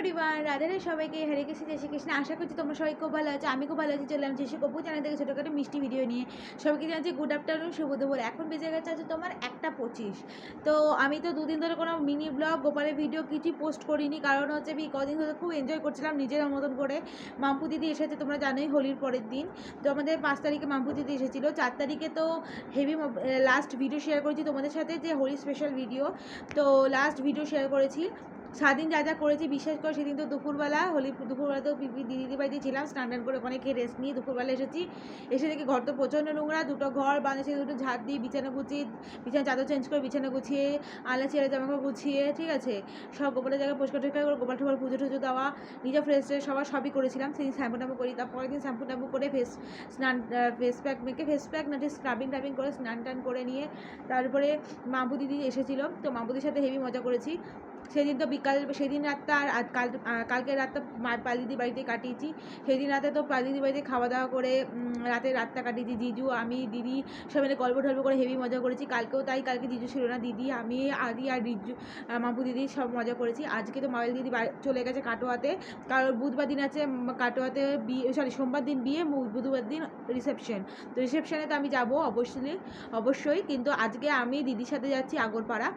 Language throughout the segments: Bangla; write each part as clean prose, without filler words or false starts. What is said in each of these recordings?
এভরিওয়ান, রাধে রাধে সবাইকে, হরে কৃষ্ণ, জয় শ্রীকৃষ্ণ। আশা করছি তোমরা সবাই খুব ভালো আছো। আমি খুব ভালো আছি। চললাম যে কপু চ্যানেল থেকে ছোটোখাটো মিষ্টি ভিডিও নিয়ে সবাইকে জানাচ্ছি গুড আফটারনুন, শুভ দুপুর। এখন বেজে গেছে আছে তোমার 1:25। তো আমি তো দুদিন ধরে কোনো মিনি ব্লগ গোপালের ভিডিও কিছুই পোস্ট করিনি, কারণ হচ্ছে আমি কদিন ধরে খুব এনজয় করছিলাম নিজের মতন করে। মাম্পু দিদি এসেছে, তোমরা জানোই, হোলির পরের দিন। তো আমাদের 5 তারিখে মাম্পু দিদি এসেছিলো। 4 তারিখে তো হেভি লাস্ট ভিডিও শেয়ার করেছি তোমাদের সাথে, যে হোলি স্পেশাল ভিডিও। তো লাস্ট ভিডিও শেয়ার করেছি সারাদিন যা যা করেছি। বিশেষ করে সেদিন তো দুপুরবেলা, হোলি দুপুরবেলা তো দিদি বাড়িতে ছিলাম, স্নান টান করে ওখানে খেয়ে রেস্ট নিয়ে দুপুরবেলা এসেছি। এসে দেখি ঘর তো প্রচণ্ড নোংরা, দুটো ঘর বানিয়েছে, দুটো ঝাড় দিয়ে বিছানা গুছিয়ে, বিছানা চাদর চেঞ্জ করে বিছানা গুছিয়ে, আলা ছেড়ে জামাকাপড় গুছিয়ে, ঠিক আছে, সব গোপালের জায়গায় পরিষ্কার টরিষ্কার করে গোপাল টোপাল পুজো টুজো দেওয়া, নিজে ফ্রেশ ট্রেশ সবই করেছিলাম। সেদিন শ্যাম্পু ট্যাম্পু করি, তারপরের দিন শ্যাম্পু ট্যাম্পু করে ফেস প্যাক মেখে, ফেস প্যাক না ঠিক স্ক্রাবিং ট্রাবিং করে স্নান টান করে নিয়ে তারপরে মাম্পু দিদি এসেছিলো। তো মাম্পুদির সাথে হেভি মজা করেছি সেদিন। তো সেদিন রাতটা আর কালকে রাতটা পালিদিদির বাড়িতে কাটিয়েছি। সেদিন রাতে তো পালিদিদির বাড়িতে খাওয়া দাওয়া করে রাতটা কাটিয়েছি। জিজু, আমি, দিদি সব মিলে গল্প টল্প করে হেভি মজা করেছি। কালকেও তাই, কালকে জিজু ছিল না, দিদি, আমি, আদি আর রিজু, মাম্পু দিদি সব মজা করেছি। আজকে তো মাইল দিদি চলে গেছে কাটোয়াতে, কারণ বুধবার দিন আছে কাটোয়াতে বিয়ে, সোমবার দিন বিয়ে, বুধবার দিন রিসেপশন। তো রিসেপশনে তো আমি যাবো অবশ্যই, কিন্তু আজকে আমি দিদির সাথে যাচ্ছি আগরপাড়া।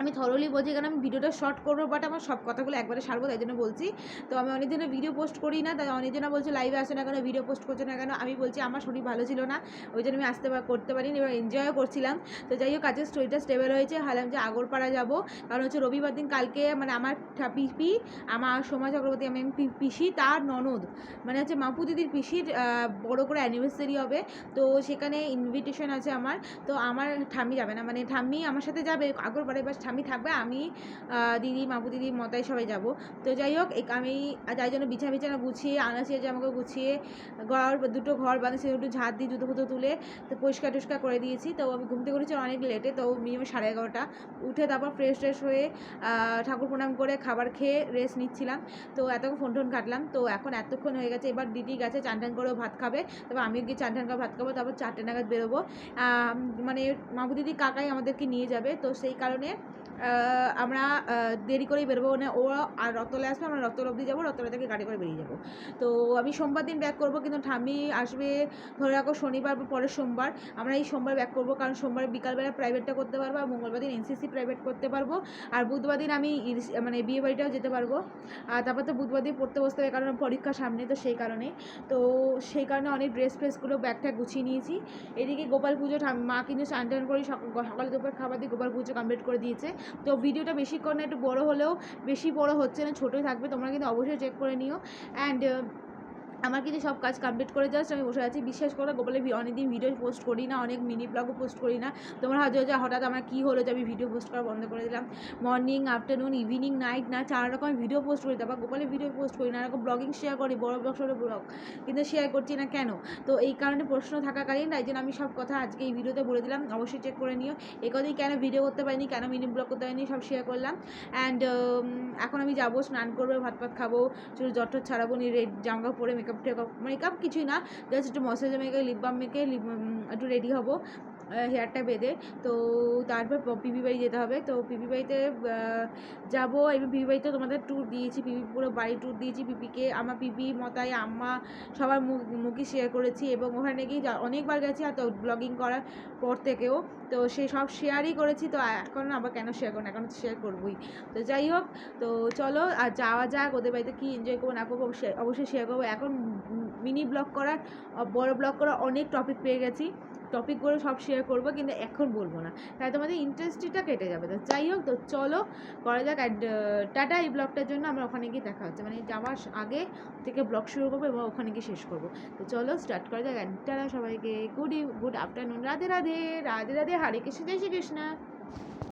আমি থরলি বলছি, কারণ আমি ভিডিওটা শর্ট করবো, বাট আমার সব কথাগুলো একবারে সারবো, তাই জন্য বলছি। তো আমি অনেক দিনে ভিডিও পোস্ট করি না, তাই অনেকজনা বলছে লাইভে আসে না কেন, ভিডিও পোস্ট করছে না কেন। আমি বলছি আমার শরীর ভালো ছিল না, ওই জন্য আমি করতে পারিনি, এবার এনজয়ও করছিলাম। তো যাই হোক, কাজের স্টোরিটা স্টেবল হয়েছে। ভাবলাম যে আগরপাড়া যাবো, কারণ হচ্ছে রবিবার দিন কালকে মানে আমার পিপি, আমার সোমা চক্রবর্তী, আমি পিসি তার ননদ, মানে হচ্ছে মাম্পু দিদির পিসির বড় করে অ্যানিভার্সারি হবে। তো সেখানে ইনভিটেশন আছে আমার। তো আমার ঠাম্মি যাবে না, মানে ঠাম্মি আমার সাথে যাবে আগরপাড়ায়, বাস ঠাম্মি থাকবে, আমি, দিদি, মাম্পু দিদি, মতাই সবাই যাব। তো যাই হোক, আমি তাই জন্য বিছানা গুছিয়ে, আনাচি জামাকে গুছিয়ে, দুটো ঘর বানিয়েছি, দুটো ঝাড় দিয়ে জুতো ফুতো তুলে তো পরিষ্কার টরিষ্কার করে দিয়েছি। তো আমি ঘুমতে করেছি অনেক লেটে, তো মিনিমাম 11:30 উঠে তারপর ফ্রেশ ট্রেশ হয়ে ঠাকুর প্রণাম করে খাবার খেয়ে রেস্ট নিচ্ছিলাম। তো এতক্ষণ ফোন টোন কাটলাম। তো এখন এতক্ষণ হয়ে গেছে, এবার দিদি গেছে চান টান করেও ভাত খাবে, তারপর আমিও গিয়ে চান টান করে ভাত খাবো, তারপর 4টে নাগাদ বেরোবো। মানে মাম্পু দিদি কাকাই আমাদেরকে নিয়ে যাবে, তো সেই কারণে আমরা দেরি করেই বেরোবো, মানে ও আর রতলে আসবে, আমরা রতল অবধি যাবো, রতলা থেকে গাড়ি করে বেরিয়ে যাবো। তো আমি সোমবার দিন ব্যাক করবো, কিন্তু ঠাম্মি আসবে ধরে রাখো শনিবার বা পরের সোমবার। আমরা এই সোমবার ব্যাক করবো, কারণ সোমবার বিকালবেলা প্রাইভেটটা করতে পারবো, আর মঙ্গলবার দিন এনসিসি প্রাইভেট করতে পারবো, আর বুধবার দিন আমি মানে বিয়ে বাড়িটাও যেতে পারবো। আর তারপর তো বুধবার দিন পড়তে বসতে হবে, কারণ পরীক্ষা সামনে, তো সেই কারণে। তো সেই কারণে অনেক ড্রেস ফ্রেসগুলো ব্যাগটা গুছিয়ে নিয়েছি। এদিকে গোপাল পুজো মা কিন্তু স্নান টান করে সকালে দুপুর খাবার দিয়ে গোপাল পুজো কমপ্লিট করে দিয়েছে। তো ভিডিওটা বেশিক্ষণ না, একটু বড় হলেও বেশি বড় হচ্ছে না, ছোটোই থাকবে, তোমরা কিন্তু অবশ্যই চেক করে নিও। অ্যান্ড আমার কিন্তু সব কাজ কমপ্লিট করে জাস্ট আমি বসে আছি। বিশ্বাস করো, গোপালে অনেকদিন ভিডিও পোস্ট করি না, অনেক মিনি ব্লগও পোস্ট করি না। তোমরা হয়তো যে হঠাৎ আমার কী হলো যে আমি ভিডিও পোস্ট করা বন্ধ করে দিলাম। মর্নিং, আফটারনুন, ইভিনিং, নাইট না 4 রকমের ভিডিও পোস্ট করি, তারপর গোপালের ভিডিও পোস্ট করি না, এরকম ব্লগিং শেয়ার করি, বড় ব্লগ ছোটো ব্লগ, কিন্তু শেয়ার করছি না কেন? তো এই কারণে প্রশ্ন থাকাকালীন, তাই জন্য আমি সব কথা আজকে এই ভিডিওতে বলে দিলাম, অবশ্যই চেক করে নিও। এই কথাই কেন ভিডিও করতে পারিনি, কেন মিনি ব্লগ করতে পারিনি, সব শেয়ার করলাম। অ্যান্ড এখন আমি যাবো, স্নান করবো, ভাত খাবো, চুল জট্ট ছাড়াবো, জামা পরে মেকআপ কিছুই না, জাস্ট একটু ময়শ্চারাইজার মেখে, লিপ বাম মেখে একটু রেডি হবো, হেয়ারটা বেঁধে। তো তারপর পিপি বাড়ি যেতে হবে। তো পিপি বাড়িতে যাবো। এবার পিপি বাড়িতে তোমাদের ট্যুর দিয়েছি, পিপি পুরো বাড়ি ট্যুর দিয়েছি পিপিকে, আমার পিপি, মতাই, আম্মা সবার মুখই শেয়ার করেছি, এবং ওখানে গিয়ে অনেকবার গেছি, আর তো ব্লগিং করার পর থেকেও তো সেই সব শেয়ারই করেছি। তো এখন আবার কেন শেয়ার করবো না, এখন তো শেয়ার করবোই। তো যাই হোক, তো চলো আর যাওয়া যাক, ওদের বাড়িতে কী এনজয় করবো না করবো অবশ্যই শেয়ার করবো। এখন মিনি ব্লগ করার, বড় ব্লগ করার অনেক টপিক পেয়ে গেছি, টপিক করে সব শেয়ার করবো, কিন্তু এখন বলবো না, তাই তোমাদের ইন্টারেস্টটা কেটে যাবে। তো যাই হোক, তো চলো করা যাক। আর টাটা। এই ব্লগটার জন্য আমরা ওখানে গিয়ে দেখা হচ্ছে, মানে যাওয়ার আগে থেকে ব্লগ শুরু করবো এবং ওখানে গিয়ে শেষ করবো। তো চলো স্টার্ট করা যাক। টাটা সবাইকে, গুড আফটারনুন, রাধে রাধে, রাধে রাধে, হরে কৃষ্ণ, জয় শ্রীকৃষ্ণ।